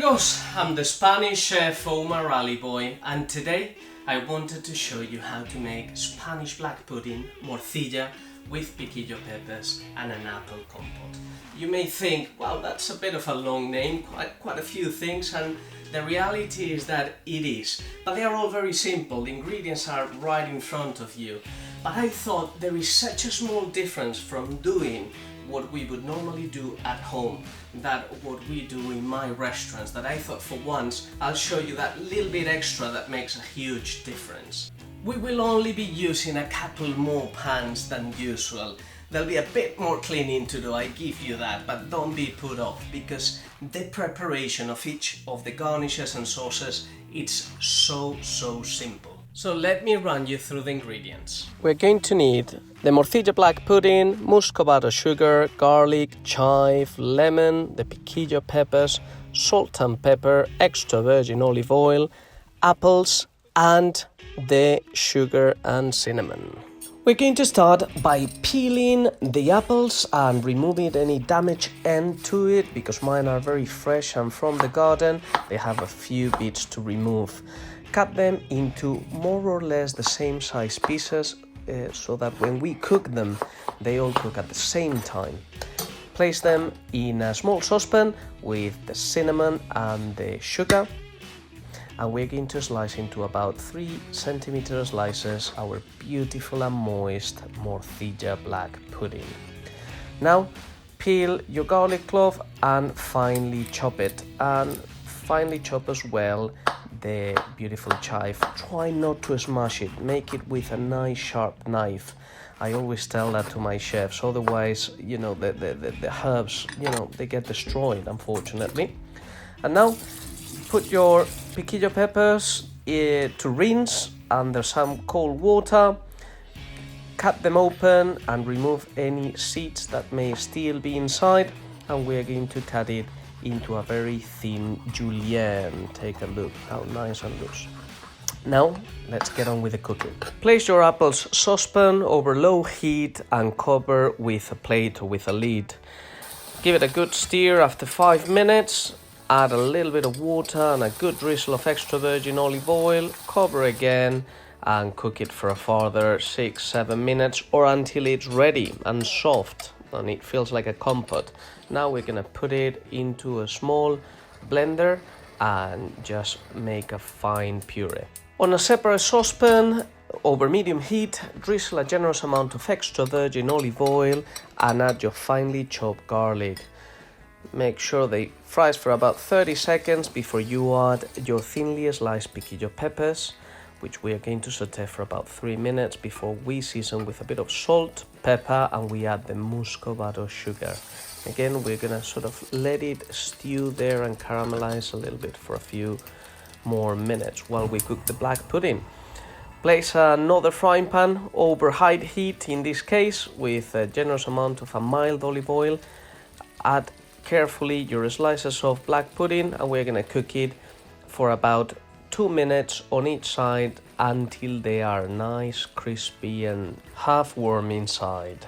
amigos, I'm the Spanish chef Omar Allibhoy, and today I wanted to show you how to make Spanish black pudding, morcilla, with piquillo peppers and an apple compote. You may think, well, that's a bit of a long name, quite a few things, and the reality is that it is. But they are all very simple, the ingredients are right in front of you. But I thought there is such a small difference from doing what we would normally do at home, that what we do in my restaurants, that I thought for once I'll show you that little bit extra that makes a huge difference. We will only be using a couple more pans than usual. There'll be a bit more cleaning to do, I give you that, but don't be put off, because the preparation of each of the garnishes and sauces, it's so simple. So let me run you through the ingredients. We're going to need the morcilla black pudding, muscovado sugar, garlic, chive, lemon, the piquillo peppers, salt and pepper, extra virgin olive oil, apples, and the sugar and cinnamon. We're going to start by peeling the apples and removing any damaged end to it, because mine are very fresh and from the garden. They have a few bits to remove. Cut them into more or less the same size pieces so that when we cook them, they all cook at the same time. Place them in a small saucepan with the cinnamon and the sugar, and we're going to slice into about 3 cm slices our beautiful and moist morcilla black pudding. Now peel your garlic clove and finely chop it, and finely chop as well the beautiful chive. Try not to smash it, make it with a nice sharp knife. I always tell that to my chefs, otherwise, you know, the herbs, you know, they get destroyed, unfortunately. And now put your piquillo peppers to rinse under some cold water. Cut them open and remove any seeds that may still be inside, and we're going to cut it into a very thin julienne. Take a look how nice and loose. Now let's get on with the cooking. Place your apples saucepan over low heat and cover with a plate or with a lid. Give it a good stir after 5 minutes. Add a little bit of water and a good drizzle of extra virgin olive oil. Cover again and cook it for a further 6-7 minutes, or until it's ready and soft and it feels like a compote. Now we're gonna put it into a small blender and just make a fine puree. On a separate saucepan over medium heat, drizzle a generous amount of extra virgin olive oil and add your finely chopped garlic. Make sure they fries for about 30 seconds before you add your thinly sliced piquillo peppers, which we are going to saute for about 3 minutes before we season with a bit of salt, pepper, and we add the muscovado sugar. Again, we're gonna sort of let it stew there and caramelize a little bit for a few more minutes while we cook the black pudding. Place another frying pan over high heat, in this case with a generous amount of a mild olive oil. Add carefully your slices of black pudding, and we're gonna cook it for about 2 minutes on each side until they are nice, crispy and half warm inside.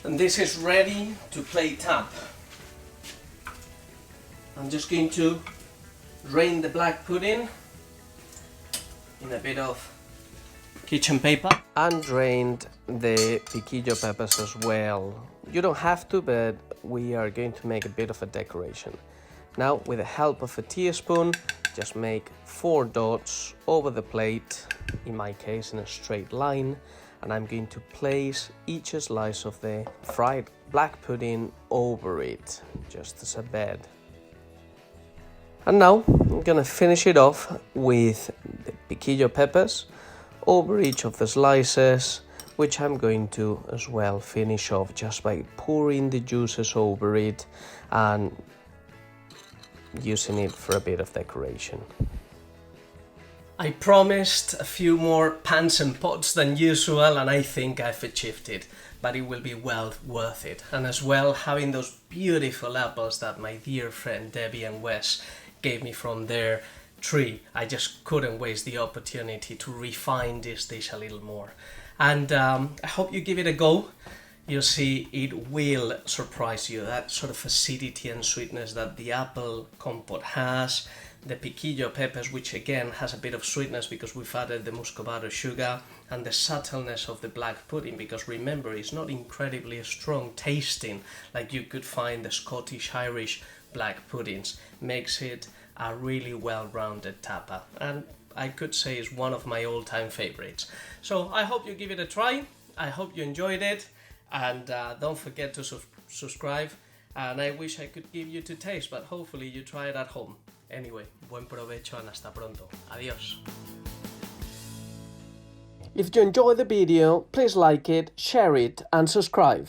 And this is ready to plate up. I'm just going to drain the black pudding in a bit of kitchen paper, and drained the piquillo peppers as well. You don't have to, but we are going to make a bit of a decoration. Now, with the help of a teaspoon, just make 4 dots over the plate, in my case in a straight line, and I'm going to place each slice of the fried black pudding over it, just as a bed. And now I'm gonna finish it off with the piquillo peppers over each of the slices, which I'm going to as well finish off just by pouring the juices over it and using it for a bit of decoration. I promised a few more pans and pots than usual, and I think I've achieved it, but it will be well worth it. And as well, having those beautiful apples that my dear friend Debbie and Wes gave me from their tree, I just couldn't waste the opportunity to refine this dish a little more. And I hope you give it a go. You see, it will surprise you, that sort of acidity and sweetness that the apple compote has, the piquillo peppers, which again has a bit of sweetness because we've added the muscovado sugar, and the subtleness of the black pudding, because remember, it's not incredibly strong tasting like you could find the Scottish Irish black puddings, makes it a really well-rounded tapa, and I could say it's one of my all-time favorites. So I hope you give it a try, I hope you enjoyed it, and don't forget to subscribe, and I wish I could give you to taste, but hopefully you try it at home. Anyway, buen provecho and hasta pronto. Adiós. If you enjoyed the video, please like it, share it and subscribe.